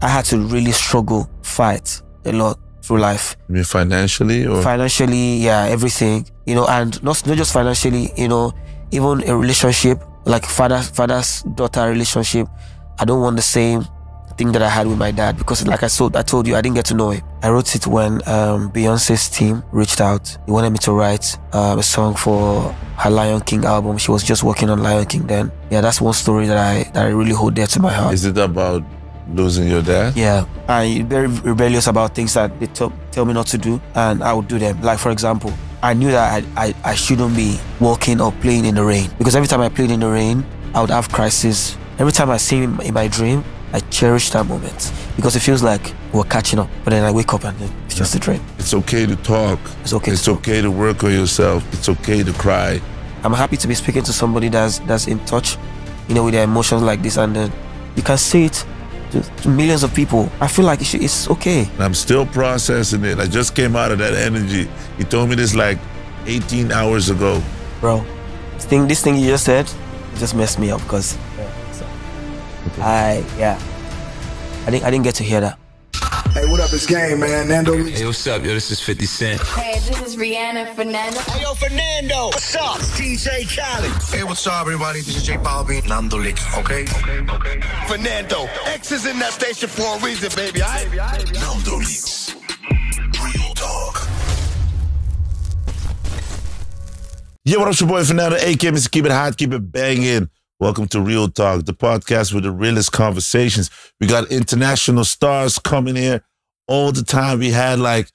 I had to really struggle, fight a lot through life. You mean financially? Or? Financially, yeah, everything. You know, and not just financially, you know, even a relationship, like father's daughter relationship. I don't want the same thing that I had with my dad, because like I told you, I didn't get to know him. I wrote it when Beyonce's team reached out. They wanted me to write a song for her Lion King album. She was just working on Lion King then. Yeah, that's one story that I really hold dear to my heart. Is it about losing your dad? Yeah, I'm very rebellious about things that they tell me not to do, and I would do them. Like, for example, I knew that I shouldn't be walking or playing in the rain, because every time I played in the rain, I would have crisis. Every time I see him in my dream, I cherish that moment, because it feels like we're catching up. But then I wake up and it's just a dream. It's okay to talk. It's okay. It's okay to work on yourself. It's okay to cry. I'm happy to be speaking to somebody that's in touch, you know, with their emotions like this, and then you can say it to millions of people. I feel like it's okay. And I'm still processing it. I just came out of that energy. He told me this like 18 hours ago. Bro, this thing you just said, it just messed me up, because I didn't get to hear that. Hey, what up? It's Game, man. NandoLeaks. Hey, what's up, yo? This is 50 Cent. Hey, this is Rihanna Fernando. Hey, yo, Fernando. What's up? It's DJ Khaled. Hey, what's up, everybody? This is J Balvin. NandoLeaks. Okay? Fernando. X is in that station for a reason, baby. All right? NandoLeaks. Real Talk. Yo, what up, your boy Fernando, aka Mr. Keep It Hot, Keep It Banging. Welcome to Real Talk, the podcast with the realest conversations. We got international stars coming here all the time. We had like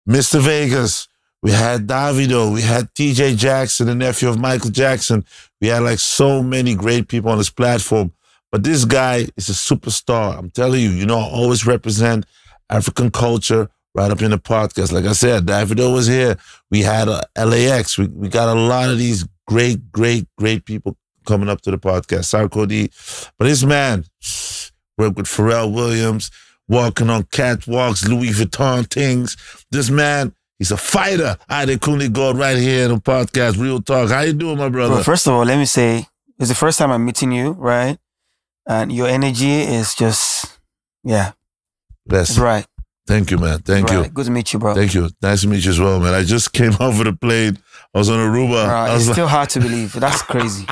Mr. Vegas, we had Davido, we had TJ Jackson, the nephew of Michael Jackson. We had like so many great people on this platform. But this guy is a superstar. I'm telling you, you know, I always represent African culture right up in the podcast. Like I said, Davido was here. We had LAX. We got a lot of these great people coming up to the podcast. Sarkodie. But this man worked with Pharrell Williams, walking on catwalks, Louis Vuitton things. This man, he's a fighter. Adekunle Gold right here in the podcast, Real Talk. How you doing, my brother? Bro, first of all, let me say, it's the first time I'm meeting you, right? And your energy is just, yeah. That's right. Thank you, man. Thank you. Good to meet you, bro. Thank you. Nice to meet you as well, man. I just came off of the plane. I was on Aruba. It's still hard to believe. That's crazy.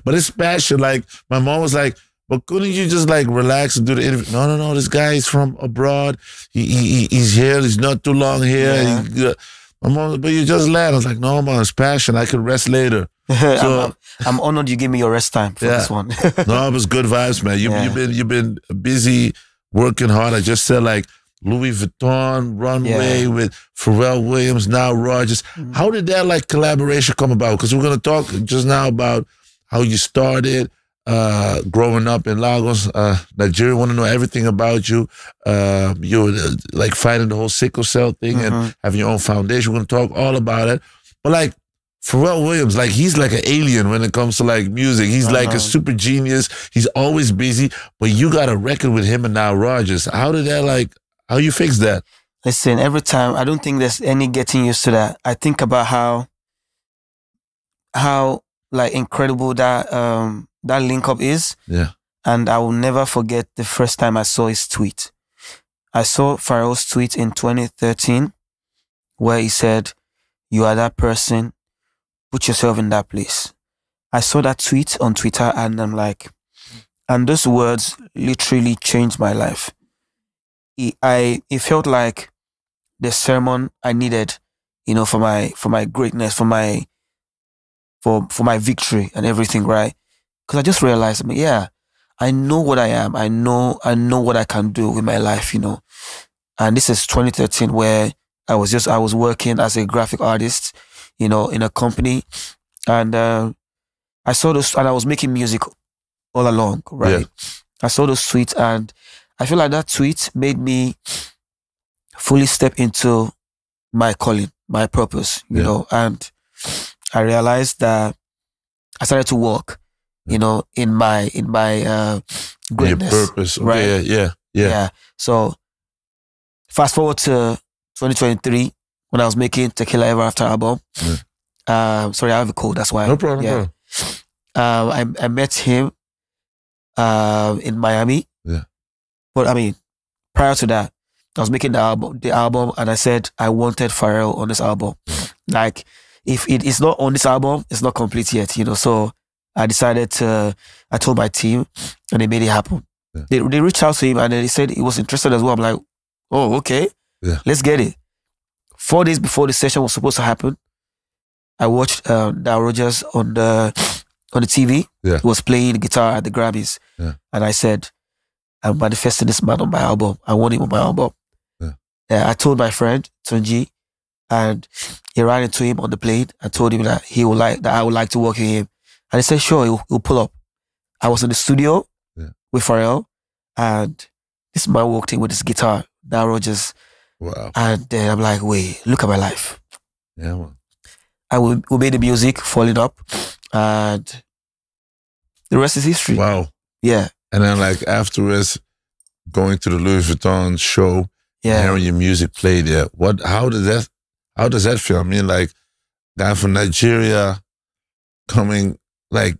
But it's passion. Like, my mom was like, but couldn't you just like relax and do the interview? No. This guy is from abroad. He's here. He's not too long here. Yeah. My mom, but you just land. I was like, no, man, it's passion. I could rest later. So I'm honored you gave me your rest time for this one. No, it was good vibes, man. You've been busy, working hard. I just said like Louis Vuitton runway with Pharrell Williams Nile Rodgers. How did that like collaboration come about? Because we're gonna talk just now about how you started growing up in Lagos, Nigeria. Want to know everything about you. You were like fighting the whole sickle cell thing and having your own foundation. We're gonna talk all about it. But like Pharrell Williams, like he's like an alien when it comes to like music. He's like a super genius. He's always busy. But you got a record with him and Nile Rodgers. How did that like? How you fix that? Listen, every time, I don't think there's any getting used to that. I think about how like incredible that that link up is. Yeah. And I will never forget the first time I saw his tweet. I saw Pharrell's tweet in 2013 where he said, "You are that person, put yourself in that place." I saw that tweet on Twitter and I'm like, and those words literally changed my life. It felt like the sermon I needed, you know, for my greatness, for my victory and everything, right? Because I just realized, I mean, yeah, I know what I am. I know what I can do with my life, you know. And this is 2013 where I was working as a graphic artist, you know, in a company, and I saw those, and I was making music all along, right? Yeah. I saw those tweets, and I feel like that tweet made me fully step into my calling, my purpose, you know, and I realized that I started to walk, you know, in my greatness. Your purpose, right? Yeah. So fast forward to 2023 when I was making Tequila Ever After album. Sorry, I have a cold, that's why. No problem. Yeah. I met him in Miami. Yeah. But I mean, prior to that, I was making the album, and I said I wanted Pharrell on this album. Like, if it is not on this album, it's not complete yet, you know. So I told my team, and they made it happen. They reached out to him, and then he said he was interested as well. I'm like, oh, okay, let's get it. 4 days before the session was supposed to happen, I watched Nile Rodgers on the TV. Yeah. He was playing guitar at the Grammys, and I said, I'm manifesting this man on my album. I want him on my album. I told my friend Tunji, and he ran into him on the plane. I told him that I would like to work with him, and he said, sure, he'll pull up. I was in the studio with Pharrell, and this man walked in with his guitar, Nile Rodgers. Wow. And then I'm like, wait, look at my life. Yeah, man. And we made the music, Falling Up, and the rest is history. Wow. Yeah. And then like afterwards, going to the Louis Vuitton show, hearing your music played there. How does that feel? I mean, like, guy from Nigeria coming, like,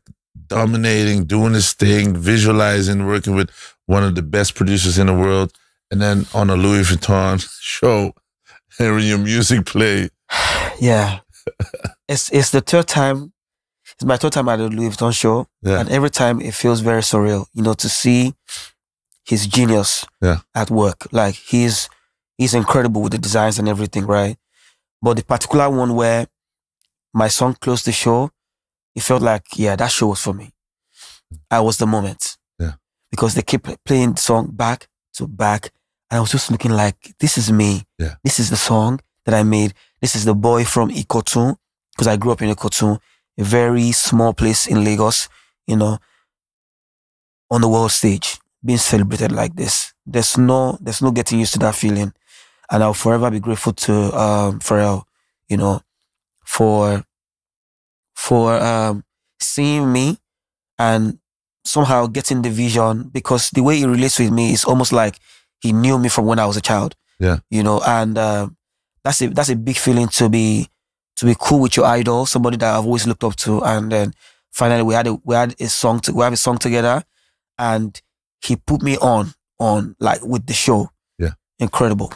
dominating, doing his thing, visualizing, working with one of the best producers in the world, and then on a Louis Vuitton show, hearing your music play. Yeah. It's the third time. It's my third time at the Louis Vuitton show. Yeah. And every time it feels very surreal, you know, to see his genius at work. Like, he's incredible with the designs and everything, right? But the particular one where my song closed the show, it felt like, that show was for me. I was the moment. Yeah. Because they keep playing the song back to back. And I was just looking like, this is me. Yeah. This is the song that I made. This is the boy from Ikotun, because I grew up in Ikotun, a very small place in Lagos, you know, on the world stage, being celebrated like this. There's no getting used to that feeling. And I'll forever be grateful to Pharrell, you know, for seeing me and somehow getting the vision, because the way he relates with me is almost like he knew me from when I was a child. Yeah. You know, and that's a big feeling to be cool with your idol, somebody that I've always looked up to, and then finally we have a song together, and he put me on like with the show. Yeah. Incredible.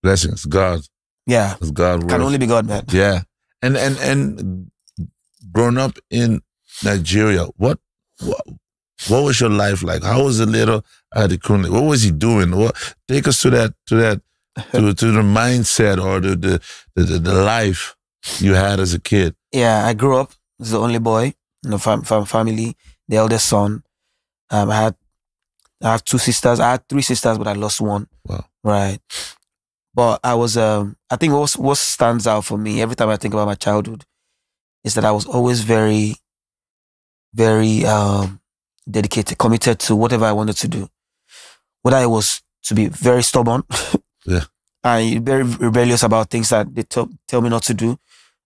Blessings, God. Yeah. It's God. Can only be God, man. Yeah. And growing up in Nigeria, what was your life like? How was the little Adekunle? What was he doing? Take us to the mindset or the life you had as a kid. Yeah, I grew up as the only boy in the family, the eldest son. I have 2 sisters. I had 3 sisters, but I lost one. Wow. Right. But I was, I think what stands out for me every time I think about my childhood is that I was always very, very dedicated, committed to whatever I wanted to do. Whether it was to be very stubborn, and very rebellious about things that they tell me not to do,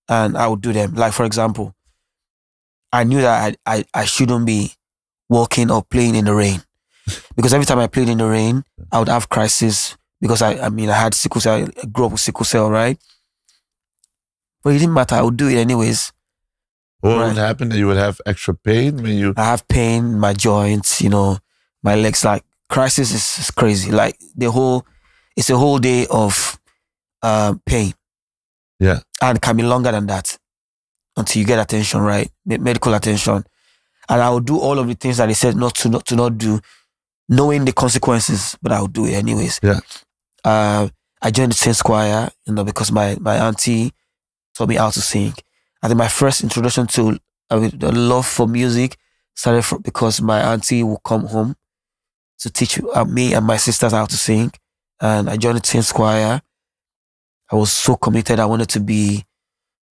and I would do them. Like, for example, I knew that I shouldn't be walking or playing in the rain, because every time I played in the rain, I would have crisis, because I had sickle cell. I grew up with sickle cell, right? But it didn't matter. I would do it anyways. What would happen? That you would have extra pain when you... I have pain in my joints, you know, my legs. Like, crisis is crazy. Like, it's a whole day of pain. Yeah. And it can be longer than that until you get attention, right? Medical attention. And I would do all of the things that they said not to do, knowing the consequences, but I would do it anyways. Yeah. I joined the Saints choir, you know, because my auntie taught me how to sing. I think my first introduction to the love for music started because my auntie would come home to teach me and my sisters how to sing. And I joined the Saints choir. I was so committed. I wanted to be...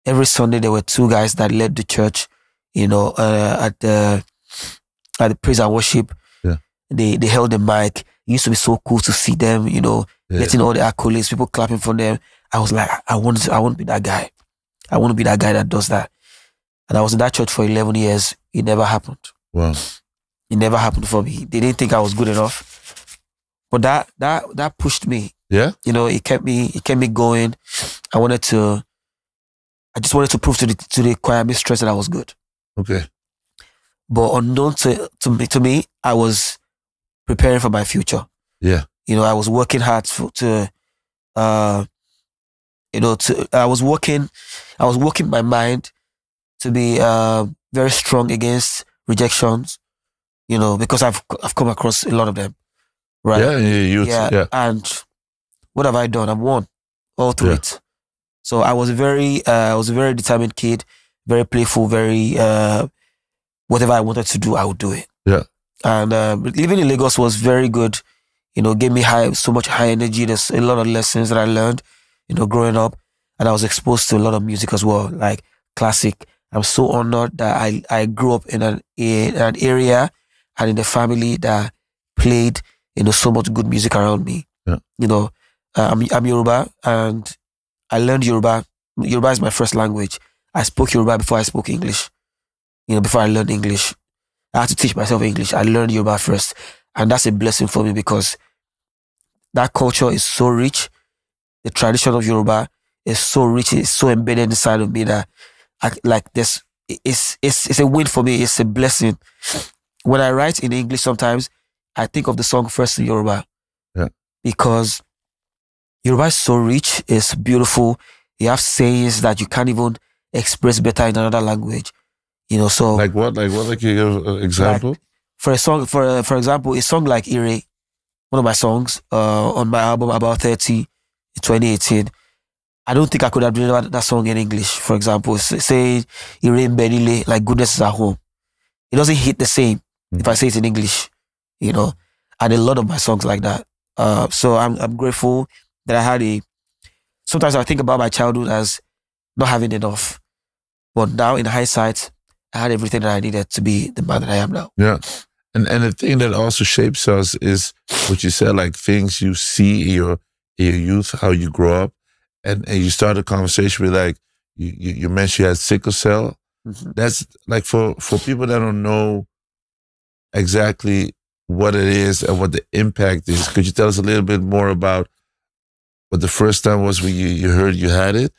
Every Sunday, there were 2 guys that led the church, you know, at the praise and worship. Yeah. They held the mic. It used to be so cool to see them, you know, getting all the accolades, people clapping for them. I was like, I want to be that guy. I want to be that guy that does that. And I was in that church for 11 years. It never happened. Wow. It never happened for me. They didn't think I was good enough. But that pushed me. Yeah. You know, it kept me going. I just wanted to prove to the choir mistress that I was good. Okay. But unknown to me, I was preparing for my future. Yeah. You know, I was working hard I was working my mind to be very strong against rejections, you know, because I've come across a lot of them, right? Yeah. And what have I done? I've won all through it. So I was a very determined kid, very playful, very whatever I wanted to do, I would do it. Yeah. And living in Lagos was very good, you know, gave me so much high energy. There's a lot of lessons that I learned, you know, growing up, and I was exposed to a lot of music as well, like classic. I'm so honored that I grew up in an area and in a family that played, you know, so much good music around me. Yeah. You know, I'm Yoruba, and I learned Yoruba. Yoruba is my first language. I spoke Yoruba before I spoke English. You know, before I learned English, I had to teach myself English. I learned Yoruba first, and that's a blessing for me because that culture is so rich. The tradition of Yoruba is so rich. It's so embedded inside of me that it's a win for me. It's a blessing. When I write in English, sometimes I think of the song first in Yoruba. Yeah. Because Yoruba is so rich. It's beautiful. You have sayings that you can't even express better in another language. You know, so like what? Like you give an example? Like, for a song, for example, a song like Ire, one of my songs on my album About 30 in 2018. I don't think I could have done that song in English. For example, say Ire Benile, like goodness is at home. It doesn't hit the same if I say it in English, you know. And a lot of my songs like that. So I'm grateful that I had sometimes I think about my childhood as not having enough. But now in hindsight, I had everything that I needed to be the man that I am now. Yeah. And the thing that also shapes us is what you said, like things you see in your youth, how you grow up. And you start a conversation with like, you mentioned you had sickle cell. Mm-hmm. That's like for people that don't know exactly what it is and what the impact is. Could you tell us a little bit more about what the first time was when you heard you had it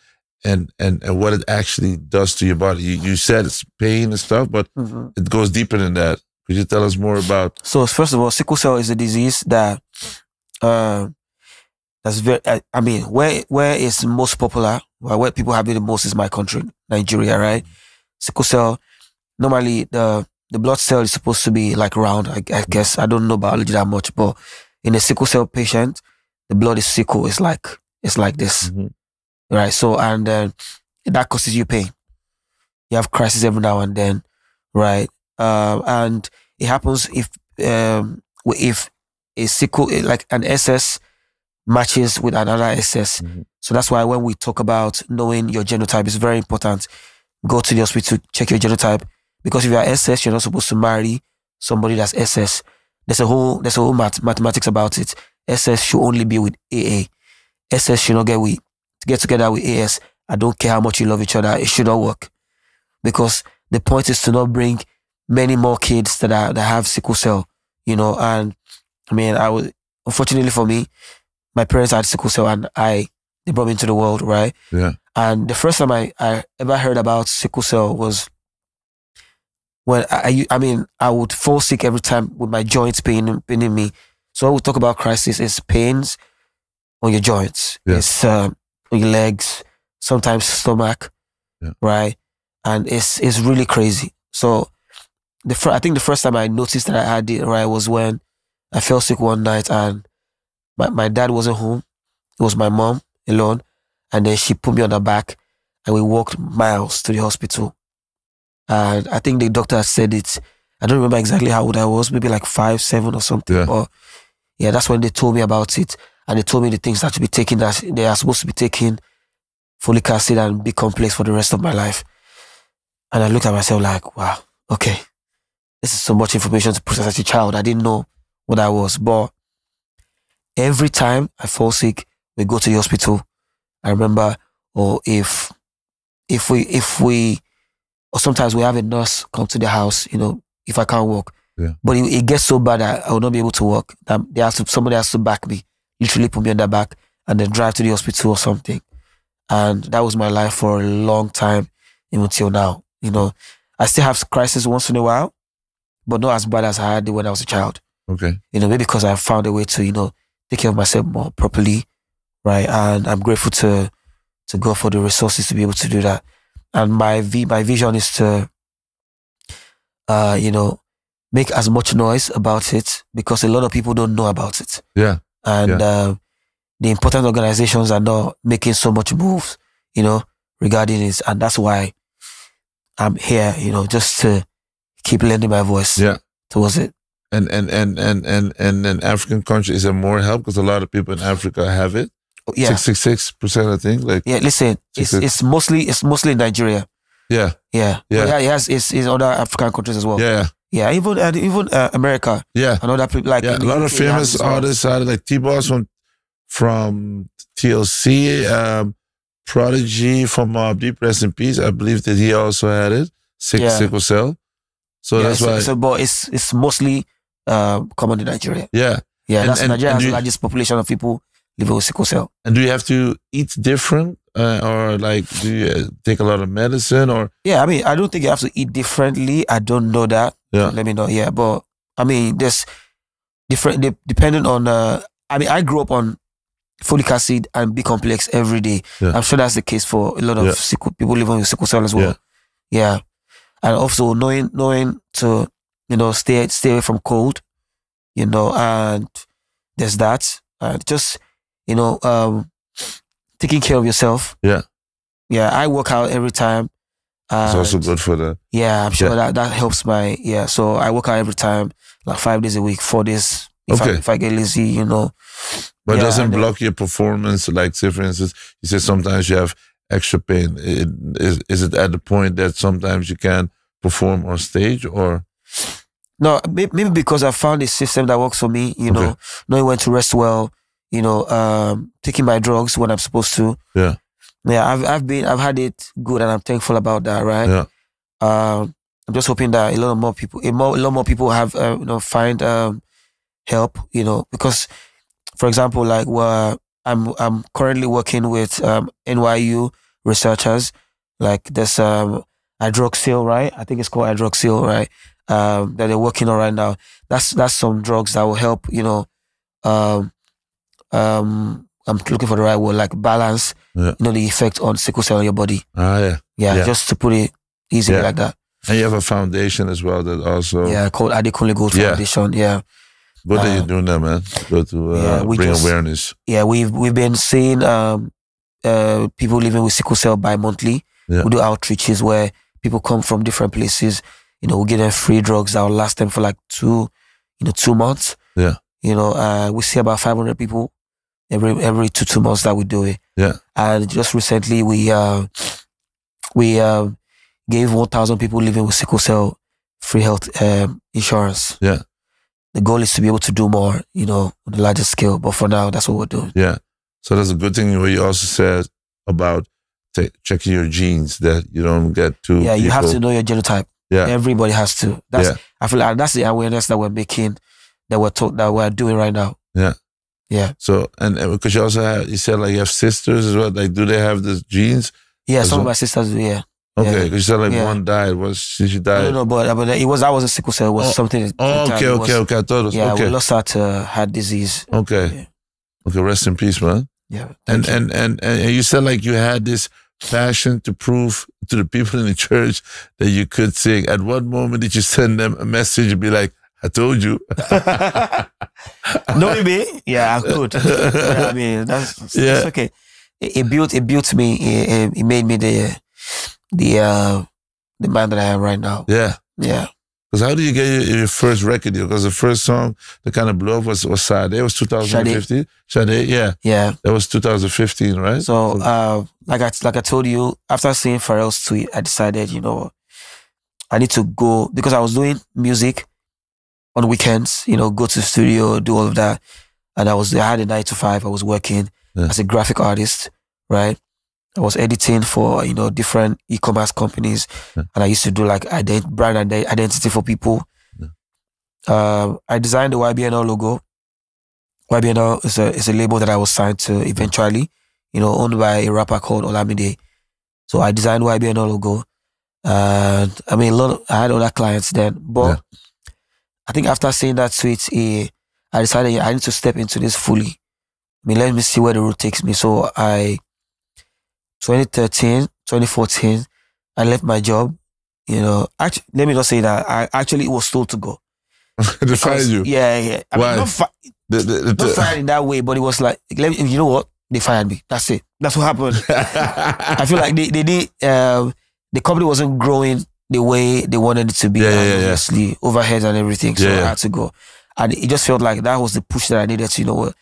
and what it actually does to your body? You said it's pain and stuff, but it goes deeper than that. Could you tell us more about? So first of all, sickle cell is a disease that that's very. I mean, where it's most popular, where people have it the most is my country, Nigeria, right? Sickle cell. Normally, the blood cell is supposed to be like round. I guess I don't know biology that much, but in a sickle cell patient, the blood is sickle. It's like this, right? So and that causes you pain. You have crisis every now and then, right? And it happens if a sickle, like an SS, matches with another SS. So that's why when we talk about knowing your genotype, it's very important. Go to the hospital, check your genotype, because if you are SS, you're not supposed to marry somebody that's SS. There's a whole mathematics about it. SS should only be with AA. SS should not get together with AS. I don't care how much you love each other. It should not work, because the point is to not bring many more kids that have sickle cell, you know. And I mean, unfortunately for me, my parents had sickle cell and they brought me into the world, right? Yeah. And the first time I ever heard about sickle cell was when I would fall sick every time with my joints paining me. So when we talk about crisis, it's pains on your joints. Yeah. It's on your legs, sometimes stomach, right? And it's really crazy. So I think the first time I noticed that I had it, right, was when I fell sick one night and my dad wasn't home. It was my mom alone. And then she put me on her back and we walked miles to the hospital. And I think the doctor said it. I don't remember exactly how old I was, maybe like 5, 7 or something. Yeah. But yeah, that's when they told me about it. And they told me the things that to be taken, that they are supposed to be taking folic acid and B-complex for the rest of my life. And I looked at myself like, wow, okay. This is so much information to process as a child. I didn't know what I was. But every time I fall sick, we go to the hospital. I remember, or if we, or sometimes we have a nurse come to the house, you know, if I can't walk. Yeah. But it gets so bad that I will not be able to walk. Somebody has to back me, literally put me on their back and then drive to the hospital or something. And that was my life for a long time, even till now. You know, I still have crisis once in a while, but not as bad as I had when I was a child. Okay. You know, maybe because I found a way to, you know, take care of myself more properly, right? And I'm grateful to God for the resources to be able to do that. And my vision is to, make as much noise about it, because a lot of people don't know about it. Yeah. And the important organizations are not making so much moves, regarding it. And that's why I'm here, just to keep lending my voice towards it. And in African countries, is there more help? Because a lot of people in Africa have it. Yeah. 66%, I think. Listen, it's mostly in Nigeria. Yeah. It's in other African countries as well. Yeah. Even America. Yeah. And other people a lot of famous artists out like T-Boss from TLC, Prodigy from Mobb Deep, rest in peace. I believe that he also had it. Sickle cell. So that's why. But it's mostly common in Nigeria. Yeah. Nigeria has the largest population of people living with sickle cell. And do you have to eat different, or do you take a lot of medicine, or? Yeah, I don't think you have to eat differently. I don't know that. Yeah. Let me know. Yeah, but there's different depending on. I grew up on folic acid and B complex every day. Yeah. I'm sure that's the case for a lot of people living with sickle cell as well. Yeah. And also knowing to stay away from cold, and there's that. Just taking care of yourself. Yeah, I work out every time. It's also good for that. Yeah, I'm sure that helps so I work out every time, like 5 days a week, 4 days if I get lazy, But it doesn't block your performance. Like, say, for instance, you said sometimes you have extra pain. Is it at the point that sometimes you can't perform on stage, or? No, maybe because I found a system that works for me, knowing when to rest well, taking my drugs when I'm supposed to. Yeah. Yeah, I've had it good, and I'm thankful about that, right? Yeah. I'm just hoping that a lot more people have find help, because, for example, like I'm currently working with NYU researchers, like there's hydroxyl, right? I think it's called hydroxyl, right? That they're working on right now. That's some drugs that will help, I'm looking for the right word, like balance, the effect on sickle cell in your body. Yeah, just to put it easily like that. And you have a foundation as well that also... Yeah, called Adekunle Gold Foundation, yeah. Good that you're doing that, man. Good to bring awareness. Yeah, we've been seeing people living with sickle cell bi-monthly. Yeah. We do outreaches where people come from different places. We give them free drugs that will last them for like 2 months. Yeah. We see about 500 people every 2 months that we do it. Yeah. And just recently we gave 1,000 people living with sickle cell free health insurance. Yeah. The goal is to be able to do more, on a larger scale. But for now, that's what we're doing. Yeah. So that's a good thing what you also said about checking your genes, that you don't get too... Yeah, you have to know your genotype. Yeah. Everybody has to. I feel like that's the awareness that we're making, that we're doing right now. Yeah. Yeah. So, and because you said like you have sisters as well, like do they have the genes? Yeah, some of my sisters do, yeah. Okay, because you said like one died. She died? No, but that wasn't sickle cell. It was something. Okay. I thought it was, we lost her to heart disease. Okay. Yeah. Okay, rest in peace, man. Yeah. And you said like you had this passion to prove to the people in the church that you could sing. At what moment did you send them a message and be like, I told you? No, maybe. Yeah, I could. That's okay. It built me. It made me the man that I am right now. Yeah. Yeah. Because how did you get your first record deal? Because the first song that kind of blew up was Sade. It was 2015. Sade, yeah. Yeah. That was 2015, right? So, like I told you, after seeing Pharrell's tweet, I decided, I need to go, because I was doing music on weekends, go to the studio, do all of that. And I had a 9 to 5. I was working as a graphic artist, right? I was editing for, different e-commerce companies. Yeah. And I used to do like brand identity for people. Yeah. I designed the YBNL logo. YBNL is a label that I was signed to eventually, owned by a rapper called Olamide. So I designed YBNL logo. And I had other clients then. But I think after seeing that tweet, I decided I need to step into this fully. let me see where the road takes me. So 2014, I left my job. Actually, let me not say that. It was told to go. They fired you? Yeah. I Why? mean, not fired in that way, but it was like, you know what? They fired me. That's it. That's what happened. I feel like they did. The company wasn't growing the way they wanted it to be. Obviously, overheads and everything. So I had to go, and it just felt like that was the push that I needed to.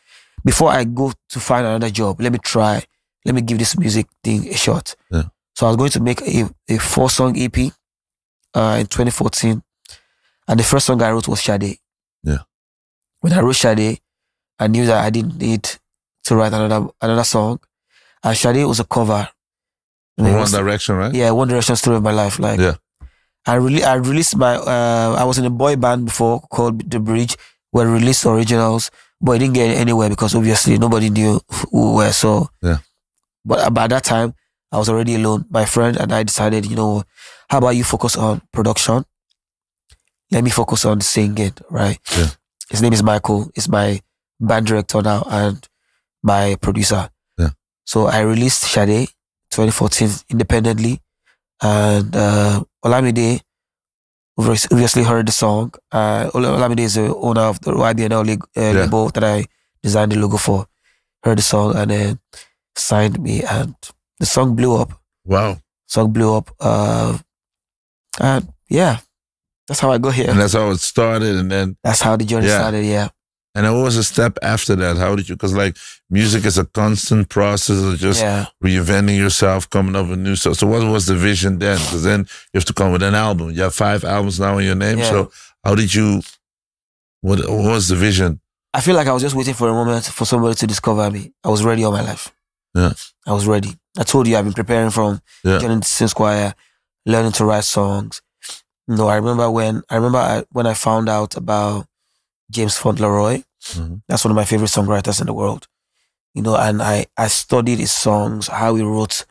Before I go to find another job, let me try. Let me give this music thing a shot. Yeah. So I was going to make a 4-song EP in 2014. And the first song I wrote was Sade. Yeah. When I wrote Sade, I knew that I didn't need to write another song. And Sade was a cover. One Direction, right? Yeah, One Direction story of my life. I released my, I was in a boy band before called The Bridge, where I released originals, but it didn't get anywhere because obviously nobody knew who we were. So, but by that time, I was already alone. My friend and I decided, how about you focus on production? Let me focus on singing, right? Yeah. His name is Michael. He's my band director now and my producer. Yeah. So I released Sade 2014 independently, and Olamide obviously heard the song. Olamide is the owner of the YBNL label that I designed the logo for. Heard the song and then signed me, and the song blew up. Wow. Song blew up. And yeah, that's how I got here. And that's how it started, and then that's how the journey started. Yeah. And what was a step after that? How did you? Because music is a constant process of just reinventing yourself, coming up with new stuff. So what was the vision then? Because then you have to come with an album. You have 5 albums now in your name. Yeah. So how did you? What was the vision? I feel like I was just waiting for a moment for somebody to discover me. I was ready all my life. Yeah. I was ready. I told you I've been preparing from joining the Sins Choir, learning to write songs. I remember when I found out about James Fauntleroy. Mm-hmm. That's one of my favorite songwriters in the world. And I studied his songs, how he wrote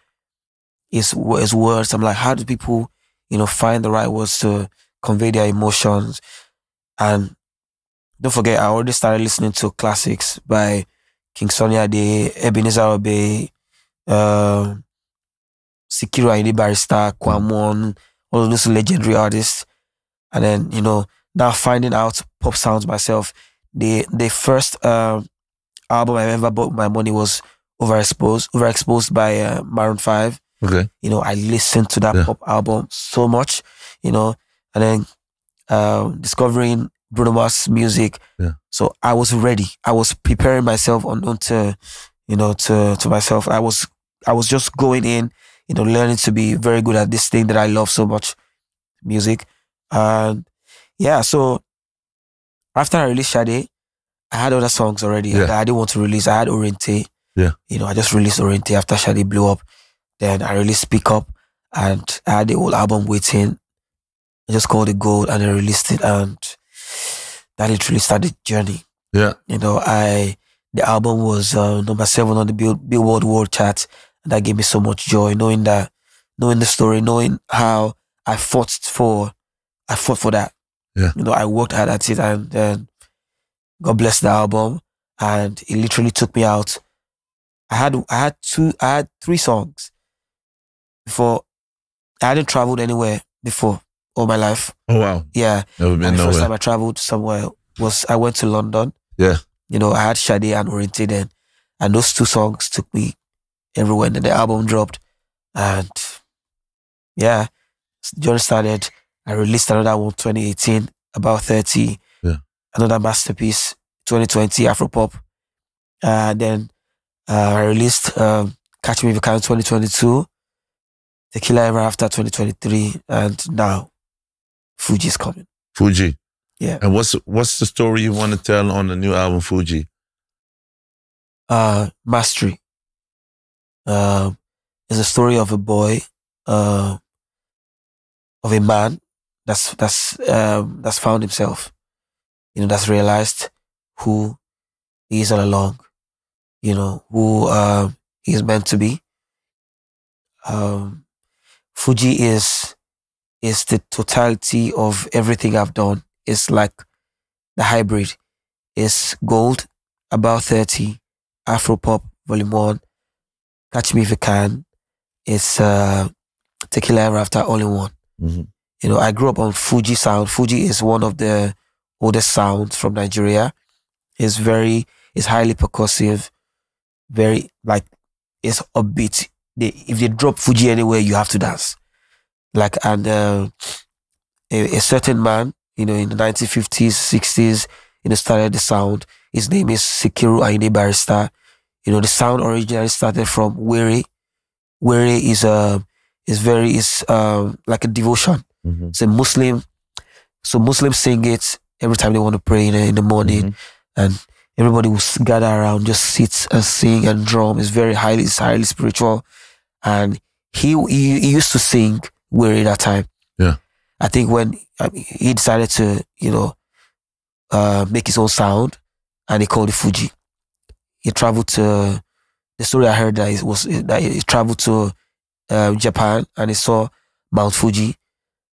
his words. I'm like, how do people, find the right words to convey their emotions? And don't forget, I already started listening to classics by King Sunny Ade, Ebenezer Obey, Sikiru Ayinde Barrister, Kwamon, all of those legendary artists. And then, now finding out pop sounds myself. The first album I ever bought with my money was Overexposed by Maroon 5. Okay. I listened to that pop album so much, and then discovering Bruno Mars music. Yeah. So I was ready. I was preparing myself to myself. I was just going in, learning to be very good at this thing that I love so much, music. And so after I released Sade, I had other songs already that I didn't want to release. I had Oriente. Yeah. I just released Oriente after Sade blew up. Then I released Speak Up, and I had the whole album waiting. I just called it Gold, and I released it, and that literally started the journey. Yeah. The album was number 7 on the Billboard World Chart, and that gave me so much joy, knowing the story, knowing how I fought for that. Yeah. I worked hard at it, and then God bless the album, and it literally took me out. I had 3 songs before. I hadn't traveled anywhere before all my life. Oh wow. Yeah. Never been nowhere. The first time I traveled somewhere was I went to London. Yeah. I had Sade and Oriente then, and those 2 songs took me everywhere. And then the album dropped, and the journey started. I released another one 2018, About 30. Yeah. Another masterpiece, 2020, Afropop. Then I released Catch Me If You Can 2022, Tequila Ever After 2023, and now FUJI is coming. FUJI. Yeah. And what's the story you want to tell on the new album FUJI? Mastery. It's a story of a boy, of a man that's found himself, that's realized who he is all along, who he is meant to be. FUJI is the totality of everything I've done. It's like the hybrid. It's Gold, About 30, Afro Pop Volume 1, Catch Me If You Can. It's Tequila Ever After All in One. Mm-hmm. You know, I grew up on FUJI sound. FUJI is one of the oldest sounds from Nigeria. It's highly percussive, very like it's upbeat. If they drop FUJI anywhere, you have to dance. Like, and a certain man, you know, in the 1950s, 60s, you know, started the sound. His name is Sikiru Ayinde Barrister. You know, the sound originally started from Were. Were is like a devotion. Mm-hmm. It's a Muslim. So Muslims sing it every time they want to pray in the morning, and everybody will gather around, just sit and sing and drum. It's highly spiritual. And he used to sing Were that time. Yeah. I think when he decided to, you know, make his own sound, and he called it FUJI. He traveled to, the story I heard that he traveled to Japan, and he saw Mount Fuji,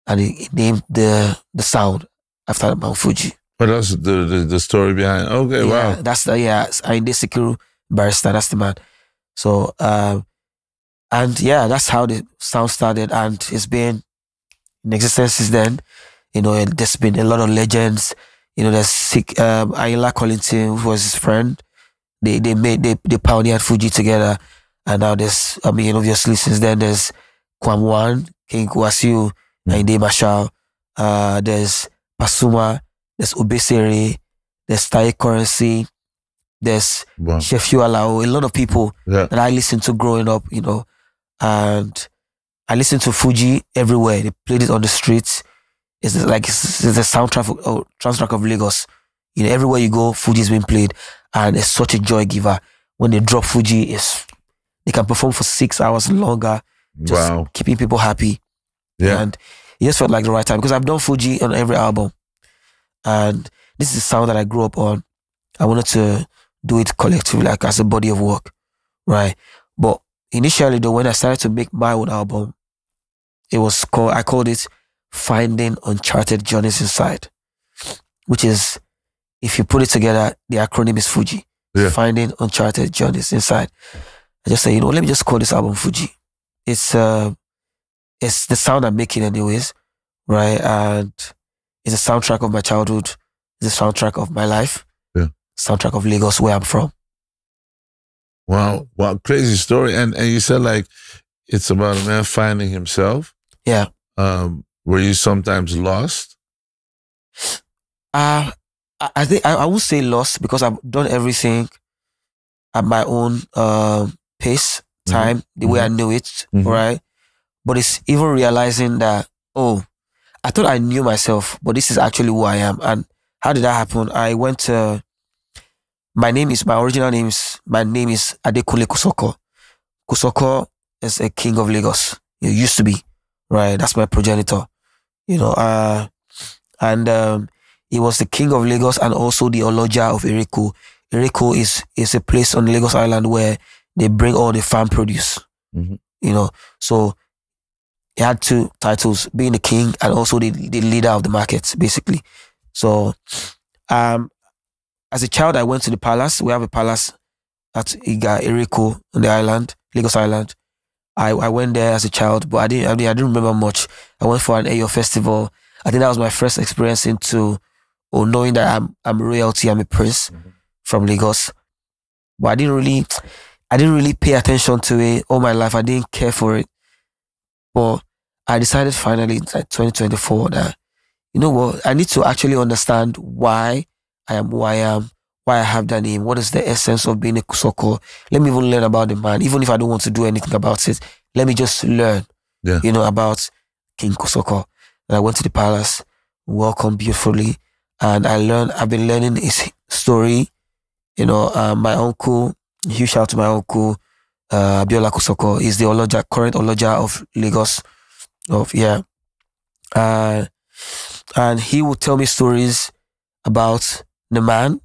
and he named the sound after Mount Fuji. But that's the story behind. Okay, Yeah, wow. that's Ayinde Sikiru Barrister. That's the man. So and yeah, that's how the sound started, and it's been in existence since then. You know, there's been a lot of legends. You know, there's Ayinla Kollington, who was his friend. They pioneered FUJI together, and now there's, I mean, obviously since then there's Kwamwan, King Wasiu, Ayinde Marshall, there's Pasuma, there's Obesere, there's Taye Currency, there's Shefiu Alao, a lot of people that I listened to growing up, you know, and I listened to FUJI everywhere. They played it on the streets. It's like it's the soundtrack of Lagos. You know, everywhere you go, FUJI's being played, and it's such a joy giver. When they drop FUJI, they can perform for 6 hours longer, just keeping people happy. Yeah. And it just felt like the right time, because I've done FUJI on every album, and this is the sound that I grew up on. I wanted to do it collectively, like as a body of work, right? But initially, though, when I started to make my own album, I called it Finding Uncharted Journeys Inside, which is, if you put it together, the acronym is FUJI. Yeah. Finding Uncharted Journeys Inside. I just say, you know, let me just call this album FUJI. It's the sound I'm making anyways, right? And it's a soundtrack of my childhood. It's a soundtrack of my life. Yeah. Soundtrack of Lagos, where I'm from. Wow, crazy story. And you said like it's about a man finding himself. Yeah. Were you sometimes lost? I think I would say lost, because I've done everything at my own pace, time, the way I knew it, right? But it's even realizing that, oh, I thought I knew myself, but this is actually who I am. And how did that happen? I went to, my name is Adekunle Kusoko. Kusoko is a king of Lagos. It used to be, right? That's my progenitor, you know, and he was the king of Lagos and also the Oloja of Eriko. Eriko is a place on Lagos Island where they bring all the farm produce, you know. So he had two titles, being the king and also the leader of the markets, basically. So as a child, I went to the palace. We have a palace at Eriko on the island, Lagos Island. I went there as a child, but I didn't remember much. I went for an Ayo festival. I think that was my first experience into, or knowing that I'm royalty, I'm a prince from Lagos. But I didn't really pay attention to it all my life. I didn't care for it. But I decided finally, like 2024, that, you know what, I need to actually understand why I am who I am, why I have that name, what is the essence of being a Kusoko. Let me even learn about the man, even if I don't want to do anything about it. Let me just learn, you know, about King Kusoko. And I went to the palace, welcomed beautifully, and I've been learning his story. You know, my uncle, huge shout out to my uncle, Abiola Kusoko, is the current Oloja of Lagos. And he would tell me stories about the man,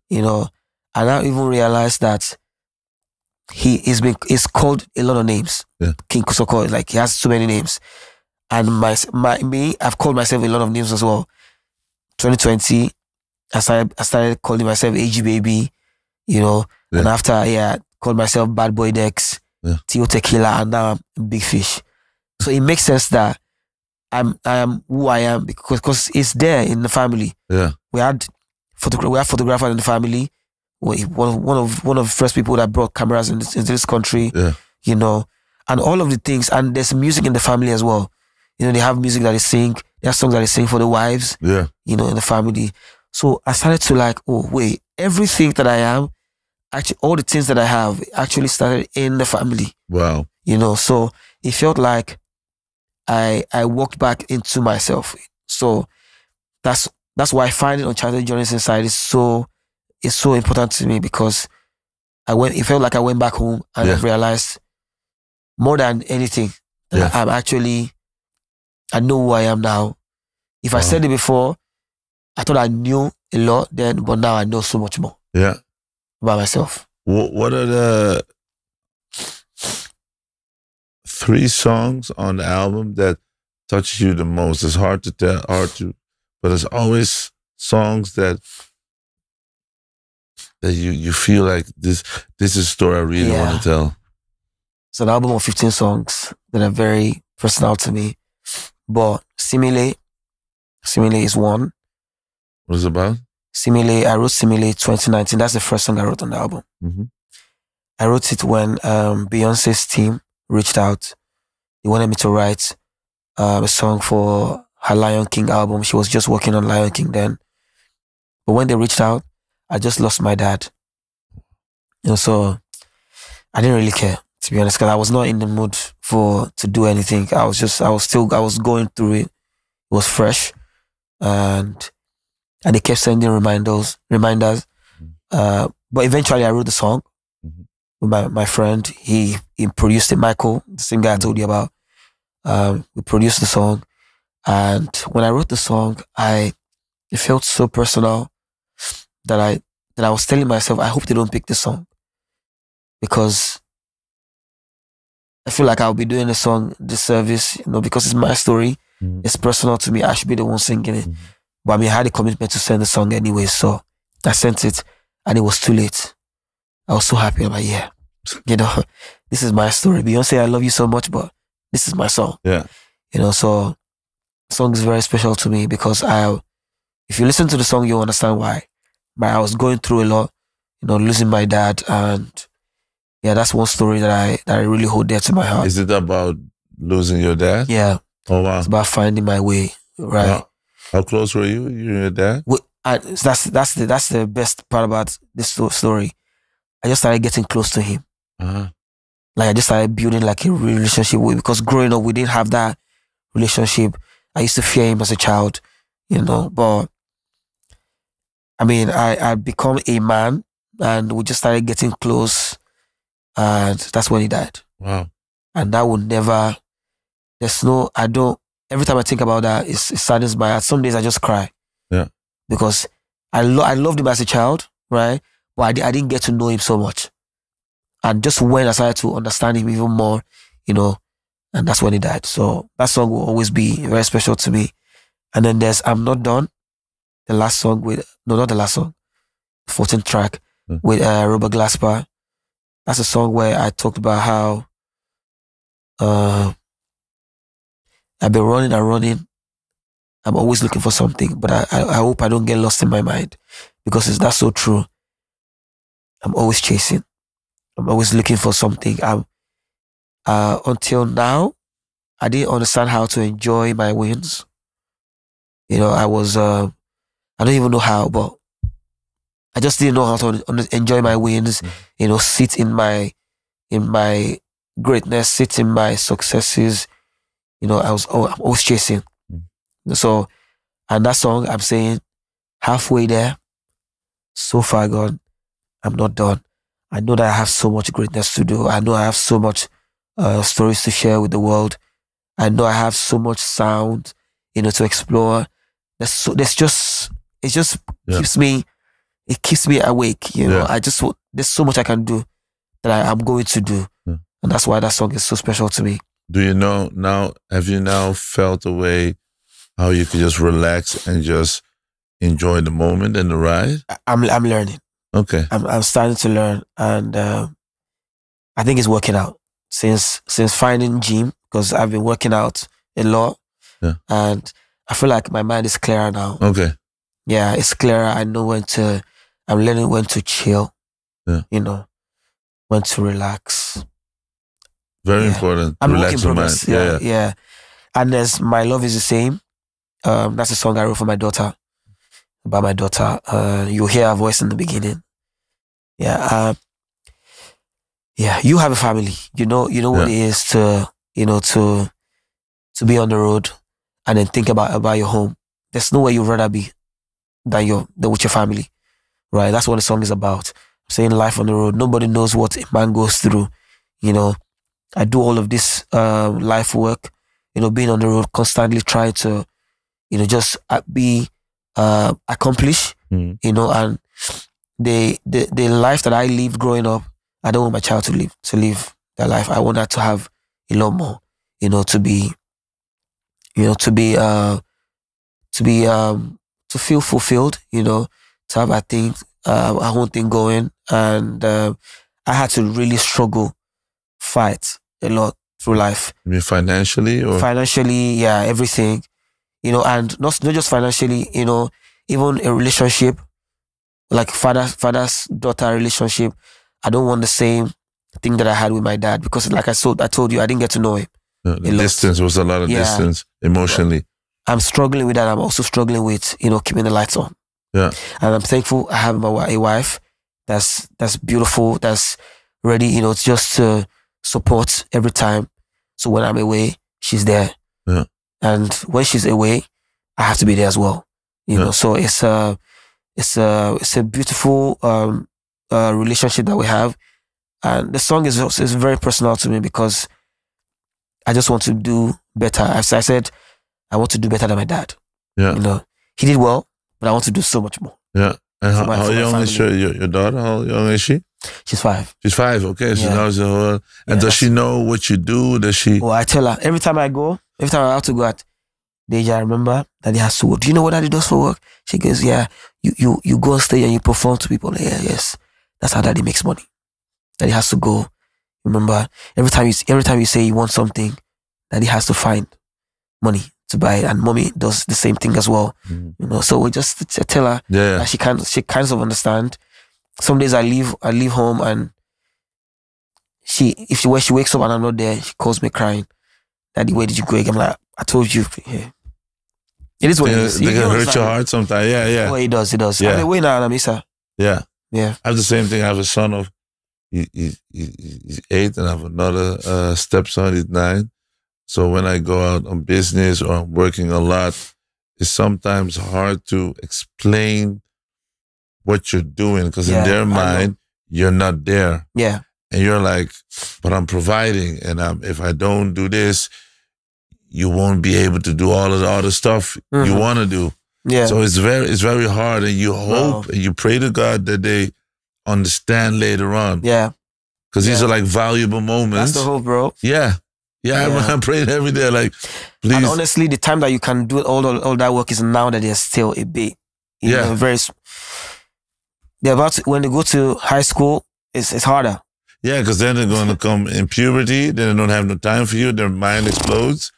you know, and I even realized that he's called a lot of names. King Kusoko, like, he has so many names. And I've called myself a lot of names as well. 2020, I started calling myself AG Baby, you know, Yeah. And after, I called myself Bad Boy Dex, Tio Tequila, and now I'm Big Fish. So it makes sense that I am who I am because it's there in the family. Yeah. We had photographers in the family. One of the first people that brought cameras into this country. Yeah. You know, and all of the things. And there's music in the family as well. You know, they have music that they sing. They have songs that they sing for the wives. Yeah. You know, in the family. So I started to like, oh wait, everything that I am, actually all the things that I have actually started in the family. Wow. You know, so it felt like I walked back into myself. So that's why finding uncharted journeys inside is so important to me, because it felt like I went back home and I realized more than anything that I know who I am now. If I said it before, I thought I knew a lot then, but now I know so much more. Yeah. About myself. What are the 3 songs on the album that touch you the most? It's hard to tell, but it's always songs that you feel like this is a story I really want to tell. It's an album of 15 songs that are very personal to me. But Simile is one. What is it about? Simile, I wrote Simile 2019. That's the first song I wrote on the album. Mm-hmm. I wrote it when Beyonce's team reached out. They wanted me to write a song for her Lion King album. She was just working on Lion King then. But when they reached out, I just lost my dad. You know, so I didn't really care, to be honest, because I was not in the mood to do anything. I was going through it. It was fresh. And they kept sending reminders. But eventually I wrote the song with my friend. He produced it, Michael, the same guy I told you about. We produced the song. And when I wrote the song, it felt so personal that I was telling myself, I hope they don't pick this song. Because I feel like I'll be doing the song disservice, you know, because it's my story. It's personal to me. I should be the one singing it. But I mean, I had a commitment to send the song anyway, so I sent it, and it was too late. I was so happy. I'm like, yeah, you know, this is my story. Beyonce, I love you so much, but this is my song. Yeah. You know, so the song is very special to me because if you listen to the song, you'll understand why. I was going through a lot, you know, losing my dad, and yeah, that's one story that I really hold dear to my heart. Is it about losing your dad? Yeah. Oh wow. It's about finding my way, right? Wow. How close were you and your dad? That's the best part about this story. I just started getting close to him. Like I just started building like a relationship with, because growing up we didn't have that relationship. I used to fear him as a child, you know, but I mean, I'd become a man and we just started getting close, and that's when he died. Wow. And that would never, every time I think about that, it saddens my heart. Some days I just cry. Yeah. Because I loved him as a child, right? But I didn't get to know him so much. And just when I started to understand him even more, you know, and that's when he died. So that song will always be very special to me. And then there's I'm Not Done, the last song not the last song, 14th track with Robert Glasper. That's a song where I talked about how I've been running and running. I'm always looking for something, but I hope I don't get lost in my mind, because that's so true. I'm always chasing. I'm always looking for something. Until now, I didn't understand how to enjoy my wins. You know, I don't even know how, but I just didn't know how to enjoy my wins. You know, sit in my greatness, sit in my successes. You know, I'm always chasing. So, and that song, I'm saying, halfway there, so far gone, I'm not done. I know that I have so much greatness to do. I know I have so much stories to share with the world. I know I have so much sound, you know, to explore. It keeps me awake, you know. There's so much I can do that I'm going to do. Yeah. And that's why that song is so special to me. Do you know now, have you now felt a way how you can just relax and just enjoy the moment and the ride? I'm learning. Okay. I'm starting to learn, and I think it's working out since finding gym, because I've been working out a lot, and I feel like my mind is clearer now. Okay. Yeah, it's clearer. I know I'm learning when to chill. Yeah. You know, when to relax. Very important. I'm Relax your mind. Yeah. And there's My Love Is the Same. That's a song I wrote for my daughter. About my daughter. You'll hear her voice in the beginning. Yeah. You have a family. You know what it is to be on the road and then think about your home. There's nowhere you'd rather be than with your family. Right? That's what the song is about. I'm saying life on the road. Nobody knows what a man goes through. You know, I do all of this life work, being on the road, constantly trying to, just be accomplished, and the life that I lived growing up, I don't want my child to live that life. I want her to have a lot more, to feel fulfilled, to have her own thing going. And I had to really fight a lot through life. You mean financially? Or? Financially, yeah, everything. And not just financially, even a relationship, like father's daughter relationship. I don't want the same thing that I had with my dad, because like I told you, I didn't get to know him. The distance was a lot of distance emotionally. I'm struggling with that. I'm also struggling with, keeping the lights on. Yeah. And I'm thankful I have a wife that's beautiful, that's ready, just to support every time. So when I'm away, she's there. Yeah. And when she's away, I have to be there as well. You know, so it's a beautiful relationship that we have. And the song is very personal to me, because I just want to do better. As I said, I want to do better than my dad. Yeah. He did well, but I want to do so much more. Yeah. And how young is your daughter? How young is she? She's 5. She's 5. Okay. So now she's whole. And does she know what you do? Does she? Well, I tell her every time I have to go out, Deja, I remember Daddy has to work. Do you know what Daddy does for work? She goes, yeah, you go on stage and you perform to people. Yeah, yes. That's how Daddy makes money. Daddy has to go. Remember, every time you say you want something, Daddy has to find money to buy it, and Mommy does the same thing as well. So we just tell her that she kind of understand. Some days I leave home, and when she wakes up and I'm not there, she calls me crying. Daddy, where did you go? I'm like, I told you. Yeah. It is what it is. They can hurt your heart sometimes. Yeah. Oh, it does. Yeah. I'm away now, and I miss her. Yeah. Yeah. I have the same thing. I have a son of he's 8, and I have another stepson. He's 9. So when I go out on business or I'm working a lot, it's sometimes hard to explain what you're doing, because in their mind, you're not there. Yeah. And you're like, but I'm providing, and if I don't do this, you won't be able to do all of the other stuff you want to do. Yeah. So it's very hard, and you hope and you pray to God that they understand later on. Yeah. Because these are like valuable moments. That's the hope, bro. Yeah. I'm praying every day, like, please. And honestly, the time that you can do all that work is now that they're still a bit, when they go to high school, it's harder. Yeah, because then they're going to come in puberty, then they don't have no time for you, their mind explodes,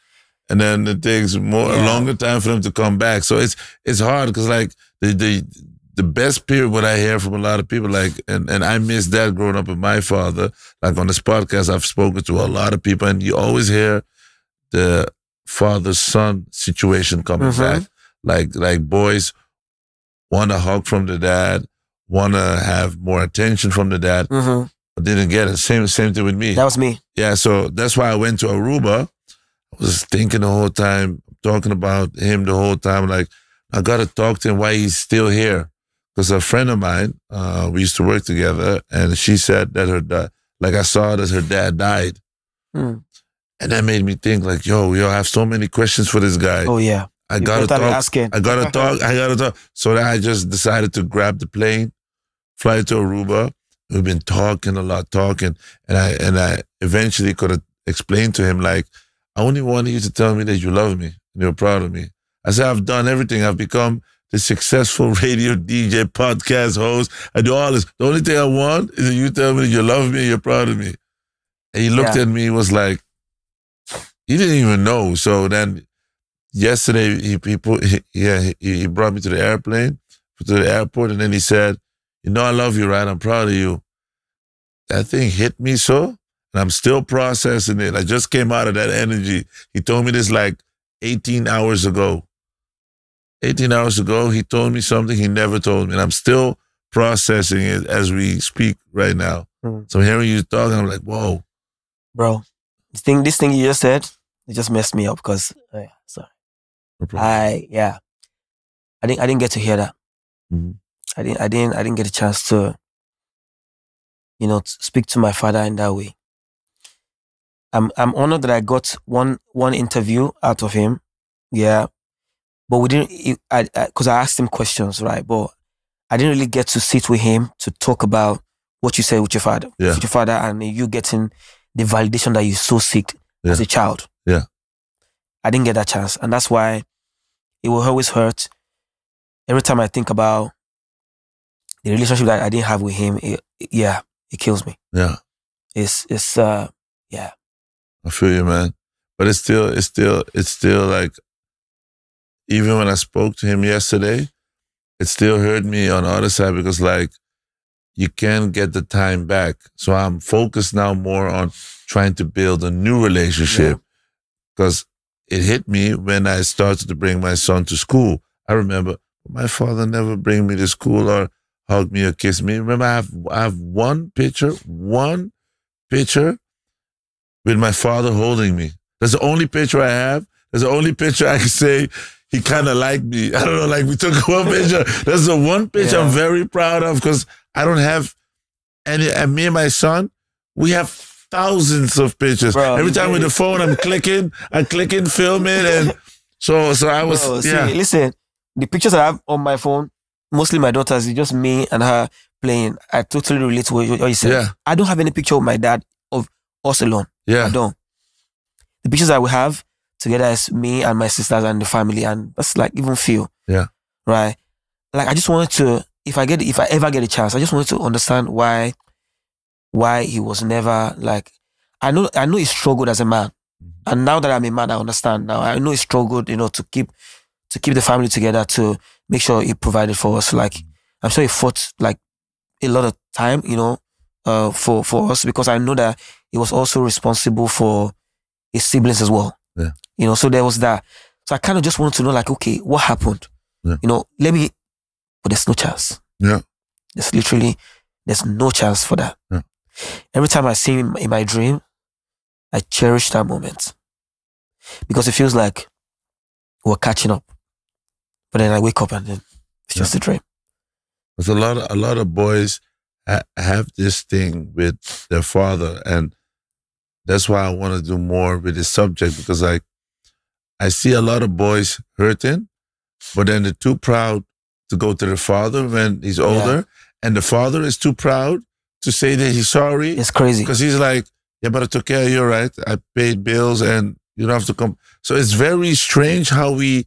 and then it takes a longer time for them to come back. So it's hard, because like the best period, what I hear from a lot of people, like, and I miss that growing up with my father. Like on this podcast, I've spoken to a lot of people, and you always hear the father-son situation coming back. Like boys want a hug from the dad, want to have more attention from the dad, but didn't get it. Same thing with me. That was me. Yeah, so that's why I went to Aruba. I was thinking the whole time, talking about him the whole time, like, I got to talk to him why he's still here. Because a friend of mine, we used to work together, and she said that I saw that her dad died. And that made me think, like, yo, I have so many questions for this guy. Oh, yeah. I gotta talk. So then I just decided to grab the plane, fly to Aruba. We've been talking a lot, and I eventually could explain to him, like, I only wanted you to tell me that you love me and you're proud of me. I said, I've done everything. I've become the successful radio DJ, podcast host. I do all this. The only thing I want is that you tell me that you love me and you're proud of me. And he looked at me and was like, he didn't even know. So then yesterday, he brought me to the airplane, to the airport, and then he said, you know I love you, right? I'm proud of you. That thing hit me so, and I'm still processing it. I just came out of that energy. He told me this like 18 hours ago. 18 hours ago, he told me something he never told me, and I'm still processing it as we speak right now. So hearing you talking, I'm like, whoa. Bro, this thing you just said, it just messed me up because, sorry. No problem. I didn't get to hear that. I didn't get a chance to, to speak to my father in that way. I'm honored that I got one interview out of him. Yeah. But we didn't, because I asked him questions, right? But I didn't really get to sit with him to talk about what you said with your father. Yeah. With your father and you getting the validation that you so seeked as a child. Yeah. I didn't get that chance. And that's why it will always hurt. Every time I think about the relationship that I didn't have with him, it kills me. Yeah. It's I feel you, man. But it's still like, even when I spoke to him yesterday, it still hurt me on the other side because like, you can't get the time back. So I'm focused now more on trying to build a new relationship because it hit me when I started to bring my son to school. I remember my father never bring me to school or hug me or kiss me. Remember, I have one picture with my father holding me. That's the only picture I have. That's the only picture I can say he kind of liked me. I don't know, like we took one picture. That's the one picture I'm very proud of because I don't have any, and me and my son, we have thousands of pictures. Bro, every time with the phone, I'm clicking, filming, and so I was, bro, see, listen, the pictures I have on my phone, mostly my daughters, it's just me and her playing. I totally relate to what you said. Yeah. I don't have any picture of my dad of us alone. Yeah. I don't. The pictures that we have together is me and my sisters and the family, and that's like even feel. Yeah. Right? Like I just wanted to, if I ever get a chance, I just wanted to understand why he was never like, I know he struggled as a man. And now that I'm a man, I understand now. I know he struggled, to keep the family together, to make sure he provided for us. Like, I'm sure he fought like a lot of time, for us, because I know that he was also responsible for his siblings as well. Yeah. So there was that. So I kind of just wanted to know, like, okay, what happened? Yeah. But there's no chance. Yeah. There's no chance for that. Yeah. Every time I see him in my dream, I cherish that moment. Because it feels like we're catching up. But then I wake up and then it's just a dream. There's a lot of boys have this thing with their father, and that's why I want to do more with this subject, because like I see a lot of boys hurting, but then they're too proud to go to their father when he's older, and the father is too proud to say that he's sorry. It's crazy. Because he's like, yeah, but I took care of you, right? I paid bills and you don't have to come. So it's very strange how we're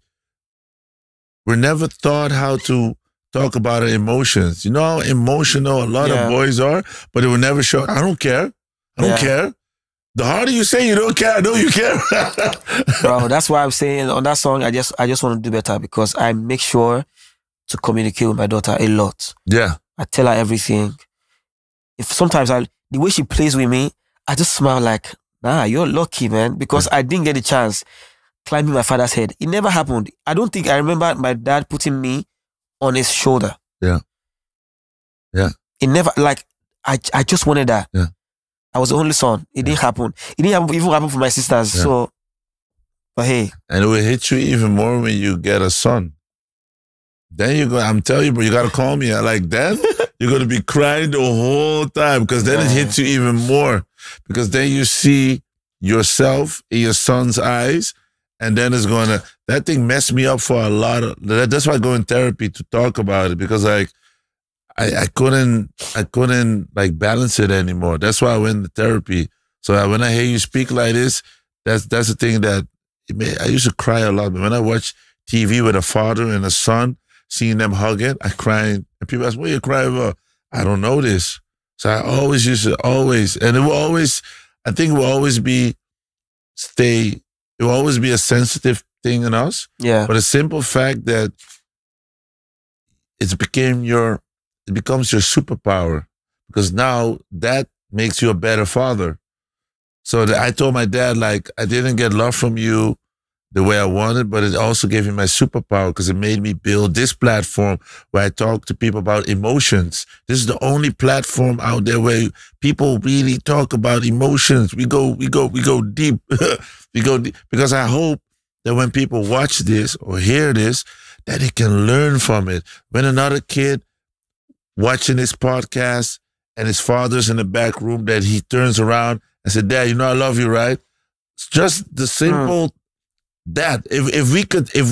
never taught how to talk about our emotions. You know how emotional a lot of boys are, but they will never show, I don't care. I don't care. The harder you say you don't care, I know you care. Bro, that's why I'm saying on that song, I just want to do better, because I make sure to communicate with my daughter a lot. Yeah. I tell her everything. If sometimes the way she plays with me, I just smile like, nah, you're lucky, man, because I didn't get a chance climbing my father's head. It never happened. I don't think I remember my dad putting me on his shoulder. Yeah. Yeah. It never, like, I just wanted that. Yeah. I was the only son. It didn't happen. It didn't even happen for my sisters. Yeah. So, but hey. And it will hit you even more when you get a son. Then you're going, I'm telling you, bro, you got to call me. Like then, you're going to be crying the whole time, because then it hits you even more. Because then you see yourself in your son's eyes, and then it's going to, that thing messed me up for a lot of, that's why I go in therapy to talk about it, because like, I couldn't like balance it anymore. That's why I went to therapy. So when I hear you speak like this, that's the thing that I used to cry a lot. But when I watch TV with a father and a son, seeing them hugging, I cried. And people ask, what are you crying about? I don't know this. So I always used to and it will always, I think it will always be it will always be a sensitive thing in us. Yeah. But a simple fact that it becomes your superpower, because now that makes you a better father. So I told my dad, like, I didn't get love from you the way I wanted, but it also gave me my superpower because it made me build this platform where I talk to people about emotions. This is the only platform out there where people really talk about emotions. We go deep. We go deep, because I hope that when people watch this or hear this, that they can learn from it. When another kid watching this podcast and his father's in the back room, that he turns around and said, Dad, you know I love you, right? It's just the simple that. If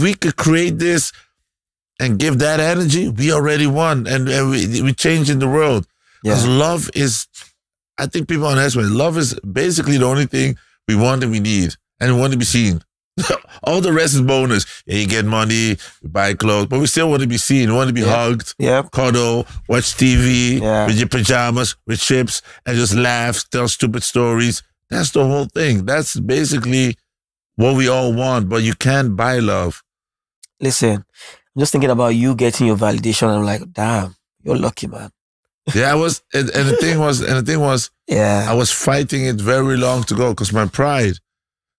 we could create this and give that energy, we already won, and we changing the world. Because love is, I think people underestimate, love is basically the only thing we want and we need, and we want to be seen. All the rest is bonus. Yeah, you get money, you buy clothes, but we still want to be seen. We want to be hugged, cuddle, watch TV with your pajamas, with chips, and just laugh, tell stupid stories. That's the whole thing. That's basically what we all want, but you can't buy love. Listen, I'm just thinking about you getting your validation. I'm like, damn, you're lucky, man. Yeah, I was, and the thing was, I was fighting it very long to go, because my pride.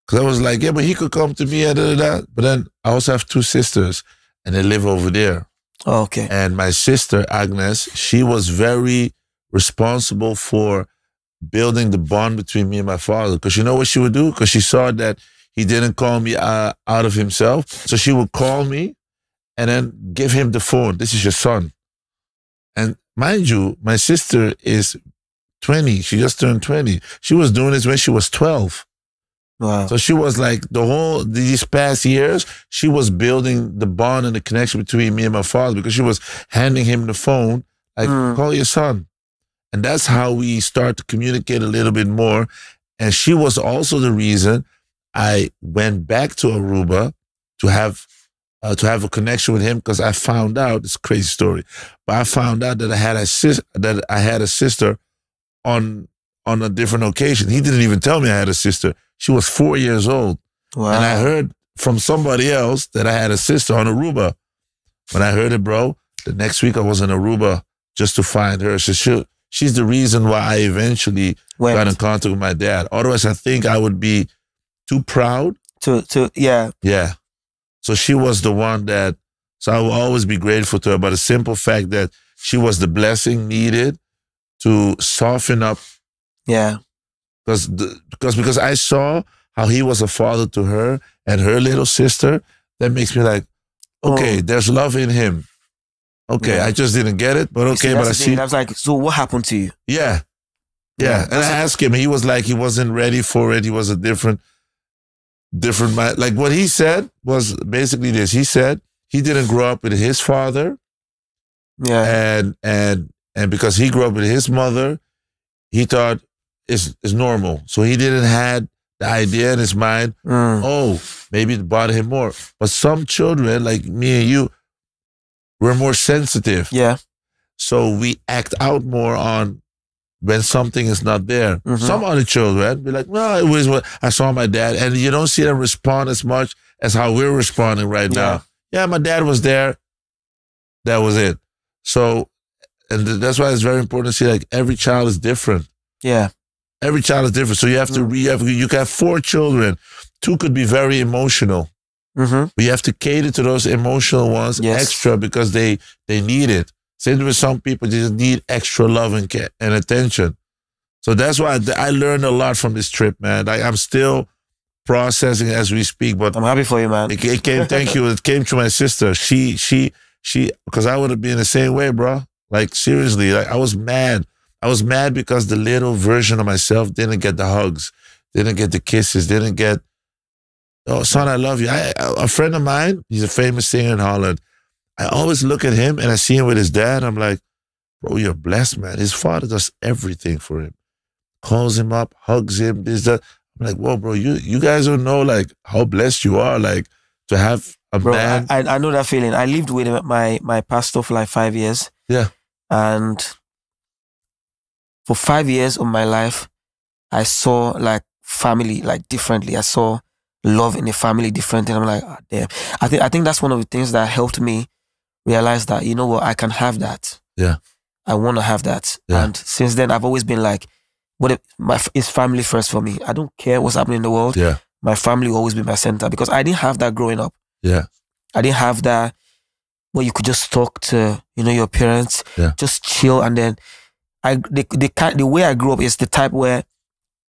Because I was like, yeah, but he could come to me, but then I also have 2 sisters, and they live over there. Oh, okay. And my sister, Agnes, she was very responsible for building the bond between me and my father. Because you know what she would do? Because she saw that he didn't call me out of himself. So she would call me and then give him the phone. This is your son. And mind you, my sister is 20. She just turned 20. She was doing this when she was 12. Wow. So she was like, these past years, she was building the bond and the connection between me and my father, because she was handing him the phone, like, call your son. And that's how we start to communicate a little bit more. And she was also the reason I went back to Aruba to have a connection with him, because I found out, it's a crazy story, but I found out that I had a sister on a different occasion. He didn't even tell me I had a sister. She was 4 years old. Wow. And I heard from somebody else that I had a sister on Aruba. When I heard it, bro, the next week I was in Aruba just to find her. So she's the reason why I eventually got in contact with my dad. Otherwise, I think I would be too proud. Yeah. So she was the one that, so I will always be grateful to her. But the simple fact that she was the blessing needed to soften up. Yeah. Because I saw how he was a father to her and her little sister. That makes me like, okay, there's love in him. Okay, I just didn't get it, but okay, but I see. I was like, so what happened to you? Yeah. And I asked him, he was like, he wasn't ready for it. He was a different mind. Like what he said was basically this. He said he didn't grow up with his father. Yeah. And because he grew up with his mother, he thought it's normal. So he didn't have the idea in his mind, maybe it bothered him more. But some children, like me and you, we're more sensitive. Yeah. So we act out more on when something is not there. Some other children be like, no, it was what I saw my dad. And you don't see them respond as much as how we're responding right now. Yeah, my dad was there. That was it. So, and that's why it's very important to see, like, every child is different. Yeah. Every child is different. So you have to, you can have 4 children. 2 could be very emotional. But you have to cater to those emotional ones extra, because they need it. Same with some people, they just need extra love and attention. So that's why I learned a lot from this trip, man. I'm still processing as we speak, but I'm happy for you, man. It came, thank you. It came to my sister. She, because I would have been the same way, bro. Like, seriously, like, I was mad. I was mad because the little version of myself didn't get the hugs, didn't get the kisses, didn't get, oh, son, I love you. A friend of mine, he's a famous singer in Holland. I always look at him and I see him with his dad. I'm like, bro, you're blessed, man. His father does everything for him. Calls him up, hugs him, this, that. I'm like, whoa, bro, you guys don't know, like, how blessed you are. Like, to have a Bro, man. I know that feeling. I lived with my pastor for like 5 years. Yeah. And for 5 years of my life, I saw like family like differently. I saw love in the family differently. And I'm like, oh, damn. I think that's one of the things that helped me realize that, you know what, I can have that. Yeah. I want to have that. Yeah. And since then, I've always been like, it's family first for me. I don't care what's happening in the world. Yeah. My family will always be my center because I didn't have that growing up. Yeah. I didn't have that where you could just talk to, you know, your parents, just chill. And then the way I grew up is the type where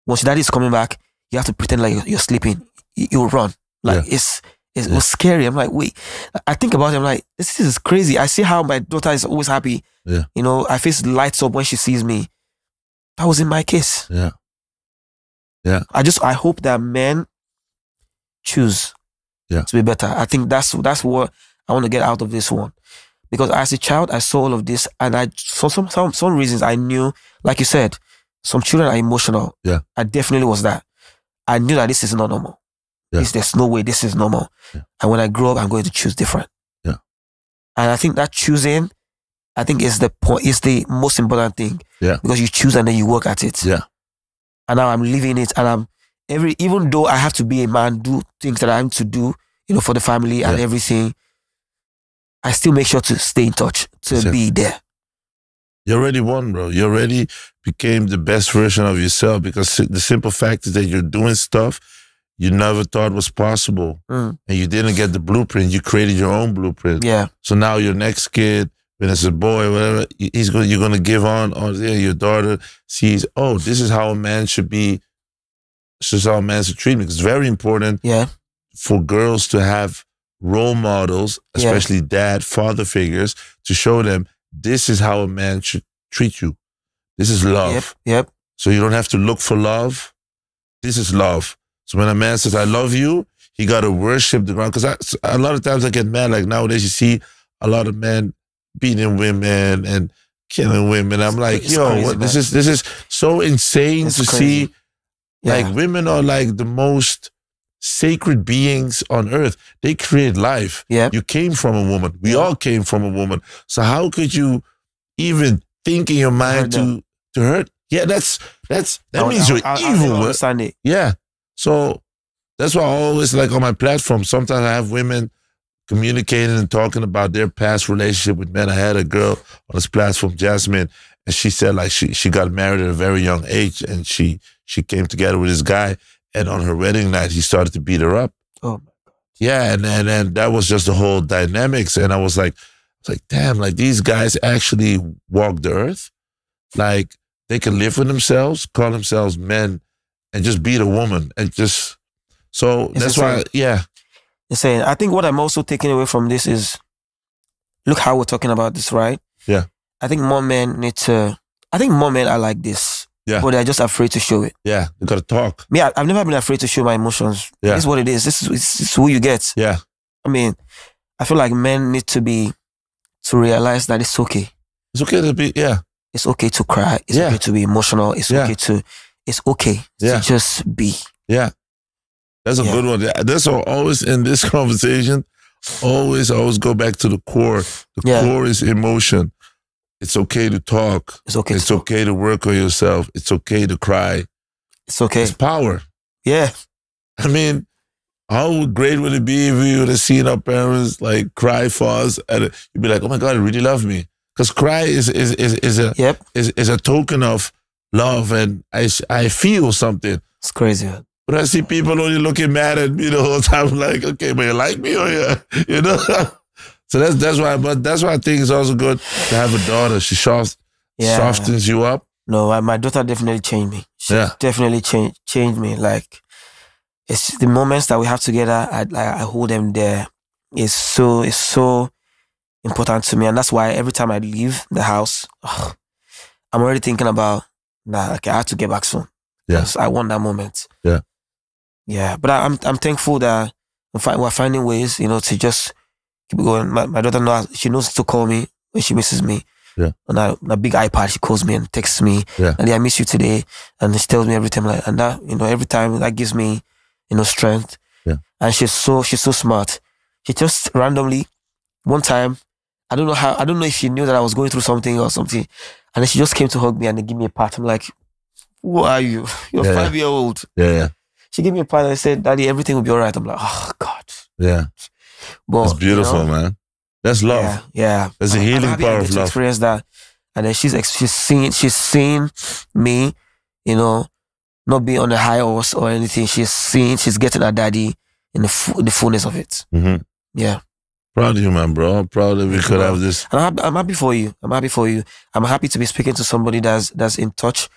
once your daddy is coming back, you have to pretend like you're sleeping. You'll run. Like it was scary. I'm like, wait. I think about it. I'm like, this is crazy. I see how my daughter is always happy. Yeah. You know, her face lights up when she sees me. That was in my case. Yeah. Yeah. I hope that men choose to be better. I think that's what I want to get out of this one. Because as a child, I saw all of this, and for some reasons I knew, like you said, some children are emotional. Yeah. I definitely was that. I knew that this is not normal. Yeah. There's no way this is normal. Yeah. And when I grow up, I'm going to choose different. Yeah. And I think that choosing, I think is the most important thing. Yeah. Because you choose and then you work at it. Yeah. And now I'm living it, and even though I have to be a man, do things that I have to do, you know, for the family and everything, I still make sure to stay in touch, to be there. You already won, bro. You already became the best version of yourself, because the simple fact is that you're doing stuff you never thought was possible. And you didn't get the blueprint. You created your own blueprint. Yeah. So now your next kid, when it's a boy, whatever, you're going to give on, or your daughter sees, oh, this is how a man should be. This is how a man should treat me. It's very important for girls to have role models, especially dad, father figures, to show them this is how a man should treat you. This is love. Yep. So you don't have to look for love. This is love. So when a man says, I love you, he got to worship the ground. Because a lot of times I get mad, like nowadays you see a lot of men beating women and killing women. I'm like, it's crazy, what, this is so insane to see. Like, women are like the most sacred beings on earth. They create life. You came from a woman. We all came from a woman. So how could you even think in your mind to hurt? Yeah, that means you're evil. I understand it. Yeah. So that's why I always, like, on my platform, sometimes I have women communicating and talking about their past relationship with men. I had a girl on this platform, Jasmine, and she said, like, she got married at a very young age, and she came together with this guy, and on her wedding night, he started to beat her up. Oh my God. Yeah, and that was just the whole dynamics. And I was like, damn, like, these guys actually walk the earth. Like, they can live with themselves, call themselves men, and just beat a woman. And just, so It's that's insane. why, Insane. I think what I'm also taking away from this is, look how we're talking about this, right? Yeah. I think more men are like this. Yeah. But they're just afraid to show it. Yeah, you gotta talk. Me, I've never been afraid to show my emotions. Yeah. This is what it is. This is who you get. Yeah. I mean, I feel like men need to realize that it's okay. It's okay to be, It's okay to cry. It's okay to be emotional. It's okay to just be. Yeah. That's a good one. That's always in this conversation, always go back to the core. The core is emotion. It's okay to talk. It's okay. It's okay to work on yourself. It's okay to cry. It's okay. It's power. Yeah. I mean, how great would it be if we would have seen our parents like cry for us, and you'd be like, "Oh my God, they really love me." Because cry is a token of love, and I feel something. It's crazy, man. But I see people only looking mad at me the whole time, like, okay, but you like me, or you know? So that's why. But that's why I think it's also good to have a daughter. She softens you up. No, my daughter definitely changed me. She definitely changed me. Like, it's the moments that we have together. I hold them there. It's so important to me, and that's why every time I leave the house, I'm already thinking about, okay, I have to get back soon. Yes, I want that moment. Yeah. But I'm thankful that we're finding ways, you know, to just keep going. My daughter knows, she knows to call me when she misses me. Yeah. On a big iPad, she calls me and texts me. Yeah. And I miss you today. And she tells me every time, like, and that, you know, every time that gives me, you know, strength. Yeah. And she's so smart. She just randomly, one time, I don't know if she knew that I was going through something or something. And then she just came to hug me and then give me a pat. I'm like, who are you? You're 5-year-old. Yeah. She gave me a pat and said, Daddy, everything will be all right. I'm like, oh, God. Yeah. But, it's beautiful, man. That's love. Yeah. That's a healing power of to love. Experience that. And then she's seen me, you know, not being on the high horse or anything. She's getting her daddy in the fullness of it. Mm-hmm. Yeah. Proud of you, man, bro. I'm proud that we could have this. And I'm happy for you. I'm happy to be speaking to somebody that's in touch,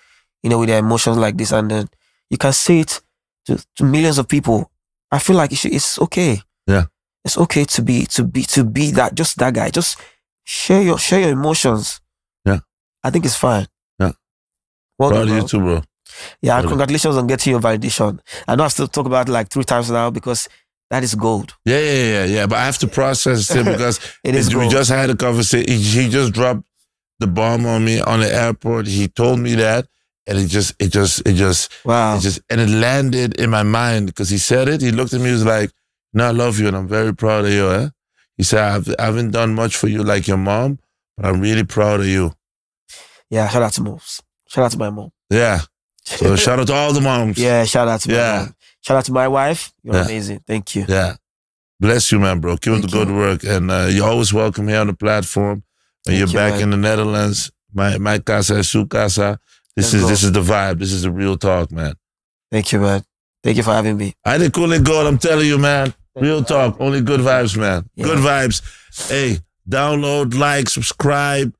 you know, with their emotions like this. And then you can say it to millions of people. I feel like it's okay. Yeah. It's okay to be that, just that guy. Just share your emotions. Yeah. I think it's fine. Yeah. Well Proud done, of you too, bro. Yeah, and congratulations on getting your validation. I know I still talk about it like 3 times now because that is gold. Yeah. But I have to process it because we just had a conversation. He just dropped the bomb on me on the airport. He told me that, and it just wow. And it landed in my mind because he said it. He looked at me, he was like, "No, I love you, and I'm very proud of you." Eh? He said, "I haven't done much for you like your mom, but I'm really proud of you." Yeah, shout out to moms. Shout out to my mom. Yeah. So shout out to all the moms. Yeah, shout out to my mom. Shout out to my wife. You're amazing. Thank you. Yeah. Bless you, man, bro. Keep up the good work. And you're always welcome here on the platform. When you're back in the Netherlands, my casa is su casa. This is the vibe. This is the real talk, man. Thank you, man. Thank you for having me. Adekunle Gold, I'm telling you, man. Real talk. Only good vibes, man. Yeah. Good vibes. Hey, download, like, subscribe,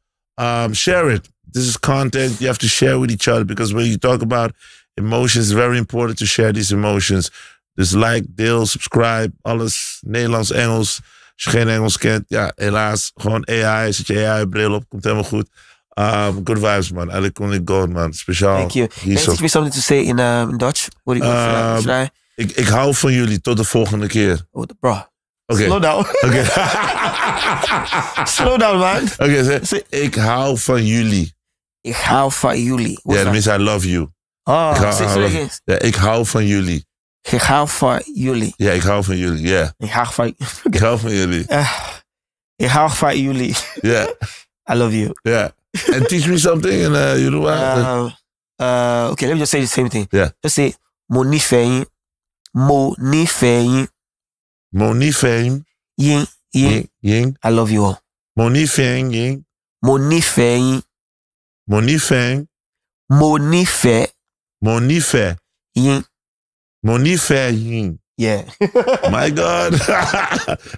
share it. This is content you have to share with each other because when you talk about emotions, it's very important to share these emotions. Dus like, deel, subscribe, alles. Nederlands, Engels. Als je geen Engels kent, ja, helaas. Gewoon AI, zet je AI-bril op, komt helemaal goed. Good vibes, man. Adekunle Gold, man. Speciaal. Thank you. Can you teach me something to say in Dutch? What do you should I? Ik hou van jullie. Tot de volgende keer. Oh, bro. Okay. Slow down. Okay. Slow down, man. Okay, say, ik hou van jullie. Ik hou van jullie. Yeah, that means I love you. Oh, say again. Ja, ik hou van jullie. Ik hou van jullie. Ja, ik hou van jullie, yeah. Ik hou van, ik hou van jullie. Ik hou van jullie. Yeah. I love you. Yeah. And teach me something in Yoruba. Okay, let me just say the same thing. Yeah. Just say, mo nífẹ̀ẹ́ yín. Mo nífẹ̀ẹ́ yín. Mo nífẹ̀ẹ́ yín. Yín. I love you all. Mo nífẹ̀ẹ́ yín. Mo nífẹ̀ẹ́ yín. Mo nífẹ̀ẹ́. Mo nífẹ̀ẹ́. Mo nífẹ̀ẹ́. Yín. Mo nífẹ̀ẹ́ yín. Yeah. My God.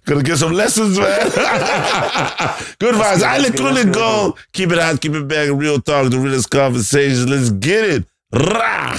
Gonna get some lessons, man. Good vibes. Adekunle Gold. Keep it hot, keep it back. Real talk, the realest conversations. Let's get it. Rah.